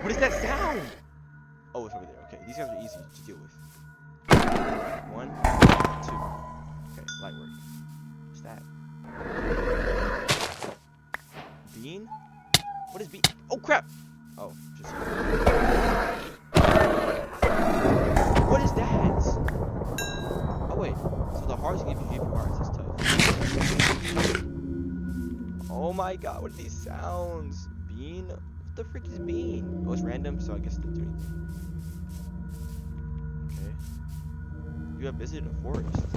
What is that sound? Oh, it's over there. Okay, these guys are easy to deal with. 1, 2. Okay, light work. What's that? Bean? What is bean? Oh crap! Oh, just. What is that? Oh wait. So the hearts give you hearts. That's tough. Oh my god! What are these sounds? Bean? What the frick is bean? Oh, it's random, so I guess it doesn't do anything. Okay. You have visited a forest.